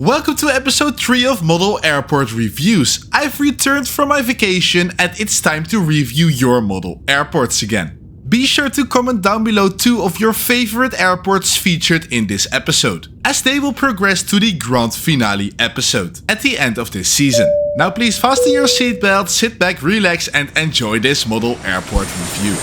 Welcome to episode 3 of Model Airport Reviews. I've returned from my vacation and it's time to review your model airports again. Be sure to comment down below 2 of your favorite airports featured in this episode, as they will progress to the grand finale episode at the end of this season. Now please fasten your seatbelt, sit back, relax and enjoy this model airport review.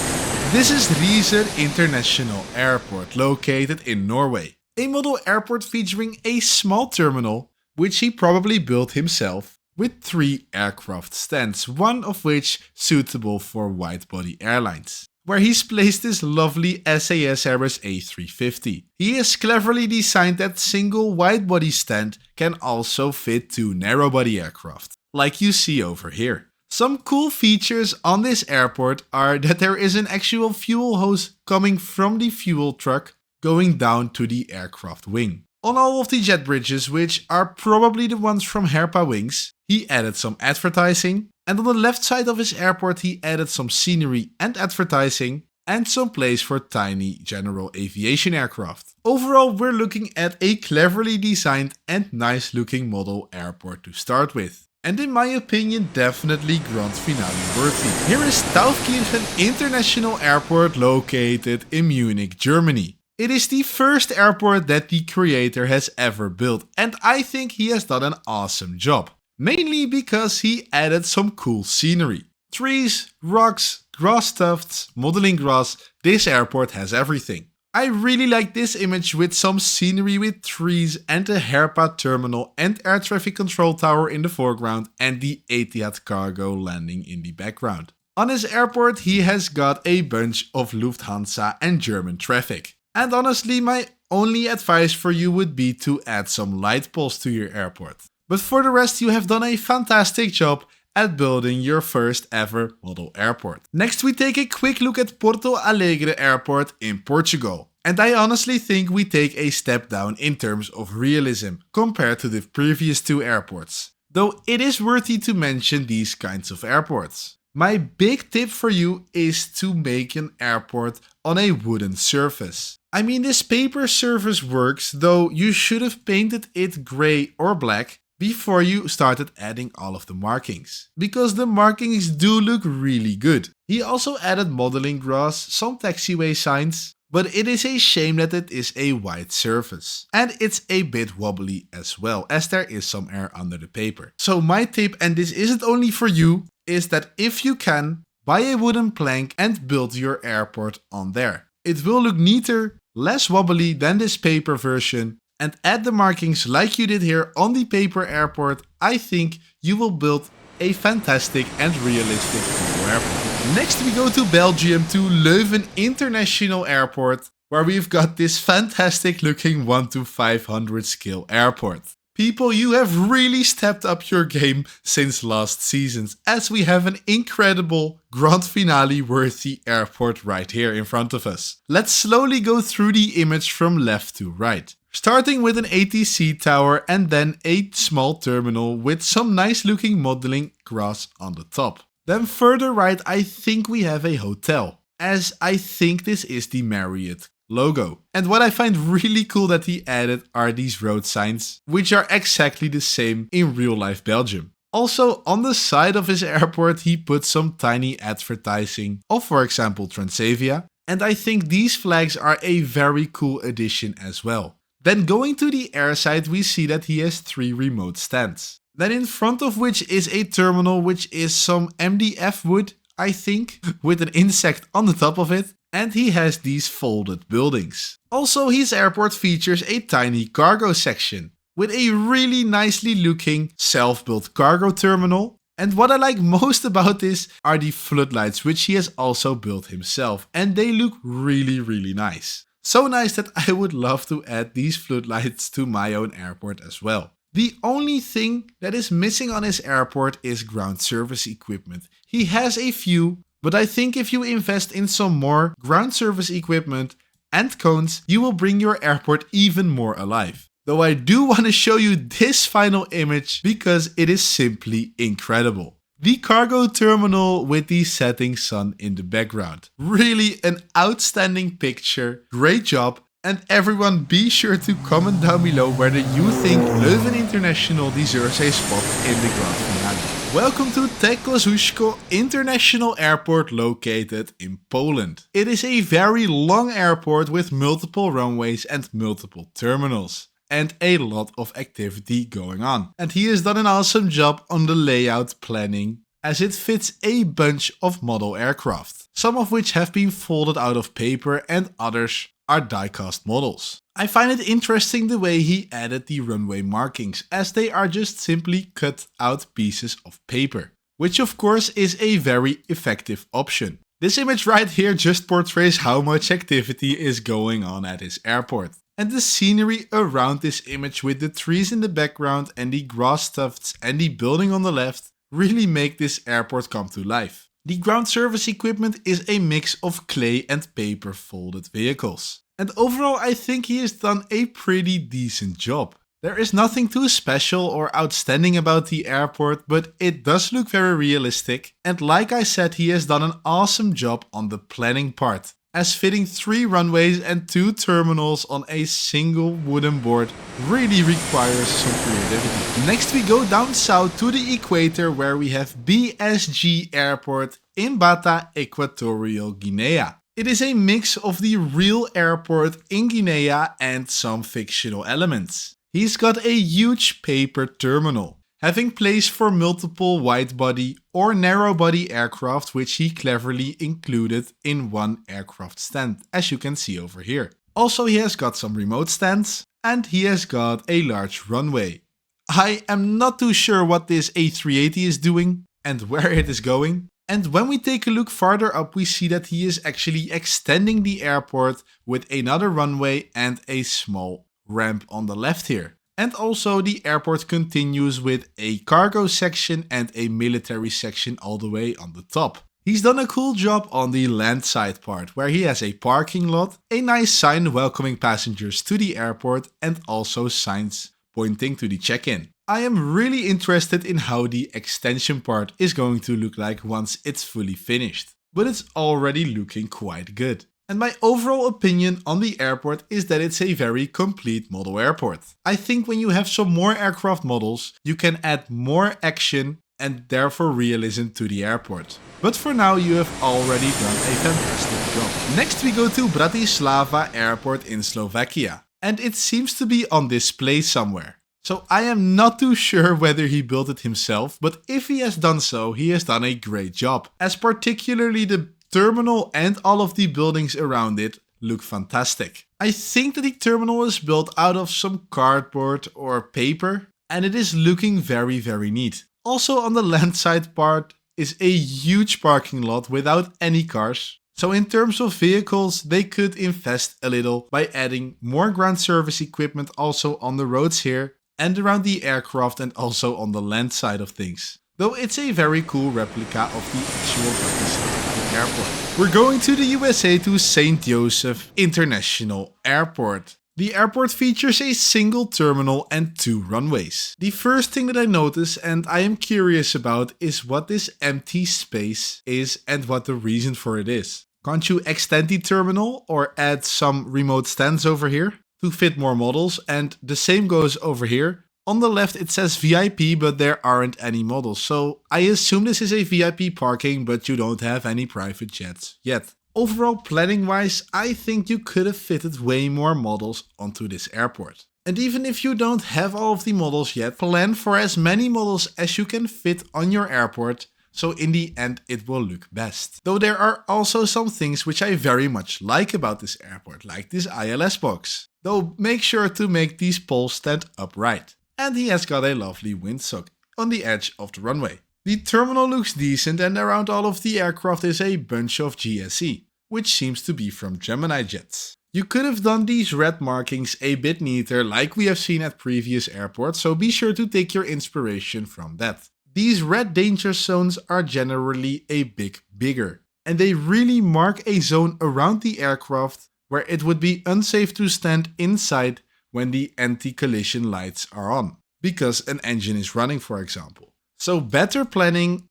This is Riser International Airport, located in Norway. A model airport featuring a small terminal, which he probably built himself, with 3 aircraft stands, one of which suitable for wide-body airlines, where he's placed this lovely SAS Airbus A350. He has cleverly designed that single wide-body stand can also fit 2 narrow-body aircraft, like you see over here. Some cool features on this airport are that there is an actual fuel hose coming from the fuel truck going down to the aircraft wing. On all of the jet bridges, which are probably the ones from Herpa Wings, he added some advertising, and on the left side of his airport he added some scenery and advertising, and some place for tiny general aviation aircraft. Overall, we're looking at a cleverly designed and nice looking model airport to start with. And in my opinion, definitely grand finale worthy. Here is Taufkirchen International Airport, located in Munich, Germany. It is the first airport that the creator has ever built, and I think he has done an awesome job. Mainly because he added some cool scenery. Trees, rocks, grass tufts, modeling grass, this airport has everything. I really like this image with some scenery with trees and a Herpa terminal and air traffic control tower in the foreground and the Etihad cargo landing in the background. On his airport he has got a bunch of Lufthansa and German traffic. And honestly, my only advice for you would be to add some light poles to your airport. But for the rest, you have done a fantastic job at building your first ever model airport. Next, we take a quick look at Porto Alegre Airport in Portugal. And I honestly think we take a step down in terms of realism compared to the previous 2 airports. Though it is worthy to mention these kinds of airports. My big tip for you is to make an airport on a wooden surface. I mean, this paper surface works, though you should have painted it grey or black before you started adding all of the markings, because the markings do look really good. He also added modeling grass, some taxiway signs, but it is a shame that it is a white surface. And it's a bit wobbly as well, as there is some air under the paper. So my tip, and this isn't only for you, is that if you can, buy a wooden plank and build your airport on there. It will look neater, less wobbly than this paper version, and add the markings like you did here on the paper airport. I think you will build a fantastic and realistic model airport. Next we go to Belgium, to Leuven International Airport, where we've got this fantastic looking 1:500 scale airport. People, you have really stepped up your game since last seasons, as we have an incredible grand finale worthy airport right here in front of us. Let's slowly go through the image from left to right. Starting with an ATC tower and then a small terminal with some nice looking modeling grass on the top. Then further right I think we have a hotel, as I think this is the Marriott logo. And what I find really cool that he added are these road signs, which are exactly the same in real life Belgium. Also, on the side of his airport he put some tiny advertising of, for example, Transavia, and I think these flags are a very cool addition as well. Then going to the airside we see that he has 3 remote stands. Then in front of which is a terminal which is some MDF wood, I think, with an insect on the top of it. And he has these folded buildings. Also, his airport features a tiny cargo section with a really nicely looking self-built cargo terminal. And what I like most about this are the floodlights, which he has also built himself, and they look really nice. So nice that I would love to add these floodlights to my own airport as well. The only thing that is missing on his airport is ground service equipment. He has a few, but I think if you invest in some more ground service equipment and cones, you will bring your airport even more alive. Though I do want to show you this final image because it is simply incredible. The cargo terminal with the setting sun in the background. Really an outstanding picture. Great job. And everyone, be sure to comment down below whether you think Leuven International deserves a spot in the grand finale. Welcome to Kozuszko International Airport located in Poland. It is a very long airport with multiple runways and multiple terminals. And a lot of activity going on. And he has done an awesome job on the layout planning, as it fits a bunch of model aircraft, some of which have been folded out of paper and others are diecast models. I find it interesting the way he added the runway markings, as they are just simply cut out pieces of paper, which of course is a very effective option. This image right here just portrays how much activity is going on at his airport. And the scenery around this image with the trees in the background and the grass tufts and the building on the left really make this airport come to life. The ground service equipment is a mix of clay and paper folded vehicles. And overall I think he has done a pretty decent job. There is nothing too special or outstanding about the airport, but it does look very realistic. And like I said, he has done an awesome job on the planning part, as fitting 3 runways and 2 terminals on a single wooden board really requires some creativity. Next we go down south to the equator, where we have BSG Airport in Bata, Equatorial Guinea. It is a mix of the real airport in Guinea and some fictional elements. He's got a huge paper terminal, having place for multiple wide-body or narrow-body aircraft, which he cleverly included in one aircraft stand, as you can see over here. Also, he has got some remote stands, and he has got a large runway. I am not too sure what this A380 is doing and where it is going. And when we take a look farther up, we see that he is actually extending the airport with another runway and a small ramp on the left here. And also the airport continues with a cargo section and a military section all the way on the top. He's done a cool job on the landside part, where he has a parking lot, a nice sign welcoming passengers to the airport, and also signs pointing to the check-in. I am really interested in how the extension part is going to look like once it's fully finished, but it's already looking quite good. And my overall opinion on the airport is that it's a very complete model airport. I think when you have some more aircraft models, you can add more action and therefore realism to the airport. But for now, you have already done a fantastic job. Next we go to Bratislava Airport in Slovakia, and it seems to be on display somewhere. So I am not too sure whether he built it himself, but if he has done so, he has done a great job, as particularly the terminal and all of the buildings around it look fantastic. I think that the terminal is built out of some cardboard or paper, and it is looking very neat. Also on the landside part is a huge parking lot without any cars. So in terms of vehicles, they could invest a little by adding more ground service equipment also on the roads here and around the aircraft and also on the land side of things. Though it's a very cool replica of the actual Bratislava airport. We're going to the USA to St. Joseph International Airport. The airport features a single terminal and 2 runways. The first thing that I notice and I am curious about is what this empty space is and what the reason for it is. Can't you extend the terminal or add some remote stands over here to fit more models? And the same goes over here. On the left it says VIP, but there aren't any models. So I assume this is a VIP parking, but you don't have any private jets yet. Overall, planning wise, I think you could have fitted way more models onto this airport. And even if you don't have all of the models yet, plan for as many models as you can fit on your airport, so in the end it will look best. Though there are also some things which I very much like about this airport, like this ILS box. Though make sure to make these poles stand upright. And he has got a lovely windsock on the edge of the runway. The terminal looks decent, and around all of the aircraft is a bunch of GSE, which seems to be from Gemini jets. You could have done these red markings a bit neater like we have seen at previous airports, so be sure to take your inspiration from that. These red danger zones are generally a bit bigger, and they really mark a zone around the aircraft where it would be unsafe to stand inside when the anti-collision lights are on, because an engine is running, for example. So better planning,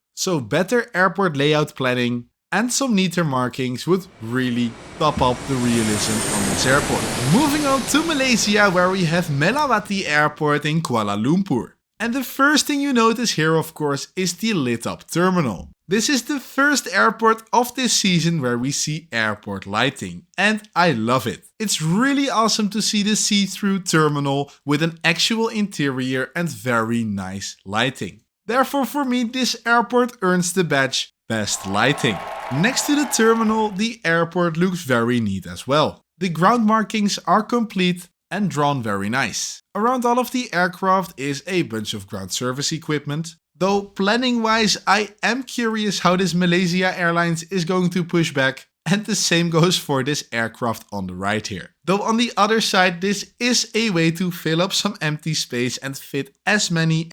better airport layout planning, and some neater markings would really top up the realism on this airport. Moving on to Malaysia, where we have Melati Airport in Kuala Lumpur. And the first thing you notice here, of course, is the lit up terminal. This is the first airport of this season where we see airport lighting, and I love it. It's really awesome to see the see-through terminal with an actual interior and very nice lighting. Therefore, for me, this airport earns the badge Best Lighting. Next to the terminal, the airport looks very neat as well. The ground markings are complete and drawn very nice. Around all of the aircraft is a bunch of ground service equipment. Though planning wise, I am curious how this Malaysia Airlines is going to push back, and the same goes for this aircraft on the right here. Though on the other side, this is a way to fill up some empty space and fit as many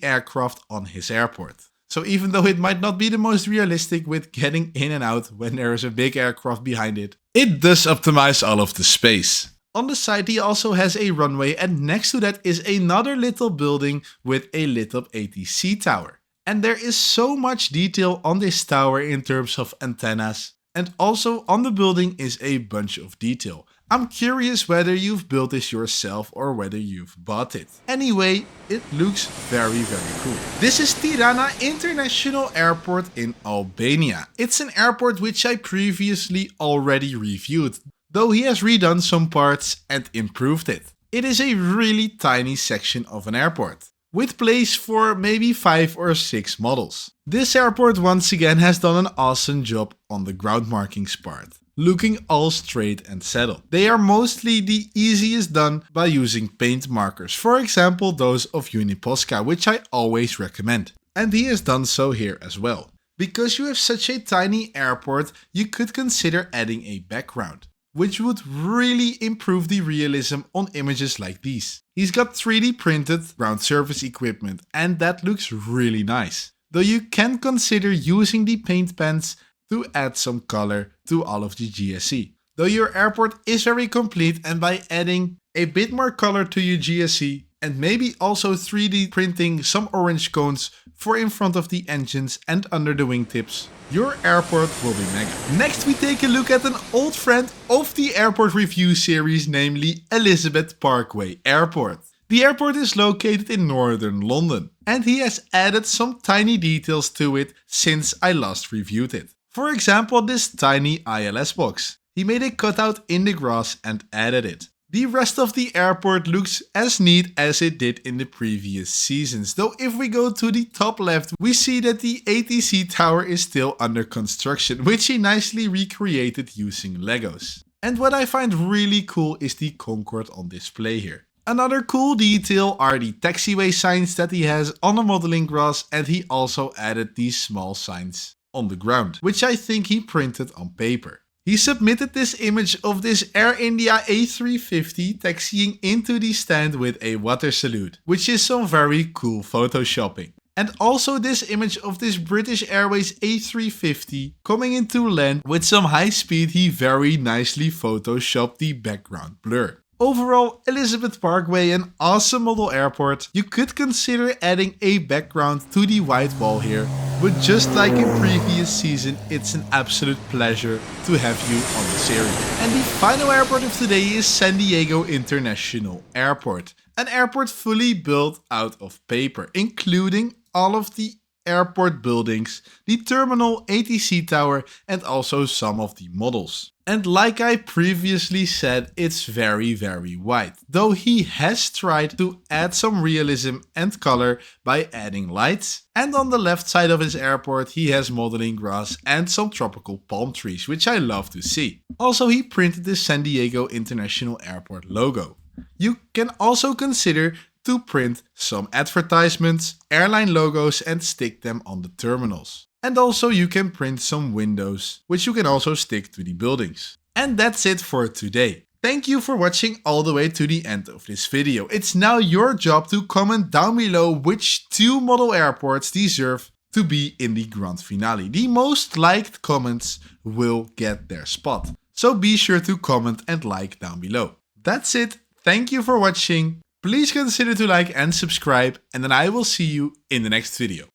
aircraft on his airport. So even though it might not be the most realistic with getting in and out when there is a big aircraft behind it, it does optimize all of the space. On the side he also has a runway, and next to that is another little building with a lit up ATC tower. And there is so much detail on this tower in terms of antennas, and also on the building is a bunch of detail. I'm curious whether you've built this yourself or whether you've bought it. Anyway, it looks very cool. This is Tirana International Airport in Albania. It's an airport which I previously already reviewed, though he has redone some parts and improved it. It is a really tiny section of an airport, with place for maybe 5 or 6 models. This airport once again has done an awesome job on the ground markings part, looking all straight and settled. They are mostly the easiest done by using paint markers, for example those of Uniposca, which I always recommend. And he has done so here as well. Because you have such a tiny airport, you could consider adding a background, which would really improve the realism on images like these. He's got 3D printed ground surface equipment, and that looks really nice. Though you can consider using the paint pens to add some color to all of the GSE. Though your airport is very complete, and by adding a bit more color to your GSE and maybe also 3D printing some orange cones for in front of the engines and under the wingtips, your airport will be mega. Next we take a look at an old friend of the airport review series, namely Elizabeth Parkway Airport. The airport is located in northern London, and he has added some tiny details to it since I last reviewed it. For example, this tiny ILS box. He made a cutout in the grass and added it. The rest of the airport looks as neat as it did in the previous seasons, though if we go to the top left, we see that the ATC tower is still under construction, which he nicely recreated using Legos. And what I find really cool is the Concorde on display here. Another cool detail are the taxiway signs that he has on the modeling grass, and he also added these small signs on the ground, which I think he printed on paper. He submitted this image of this Air India A350 taxiing into the stand with a water salute, which is some very cool photoshopping. And also this image of this British Airways A350 coming into land with some high speed. He very nicely photoshopped the background blur. Overall, Elizabeth Parkway, an awesome model airport. You could consider adding a background to the white wall here, but just like in previous season, it's an absolute pleasure to have you on the series. And the final airport of today is San Diego International Airport, an airport fully built out of paper, including all of the airport buildings, the terminal, ATC tower, and also some of the models. And like I previously said, it's very white, though he has tried to add some realism and color by adding lights. And on the left side of his airport, he has modeling grass and some tropical palm trees, which I love to see. Also, he printed the San Diego International Airport logo. You can also consider to print some advertisements, airline logos, and stick them on the terminals. And also you can print some windows, which you can also stick to the buildings. And that's it for today. Thank you for watching all the way to the end of this video. It's now your job to comment down below which 2 model airports deserve to be in the grand finale. The most liked comments will get their spot. So be sure to comment and like down below. That's it. Thank you for watching. Please consider to like and subscribe, and then I will see you in the next video.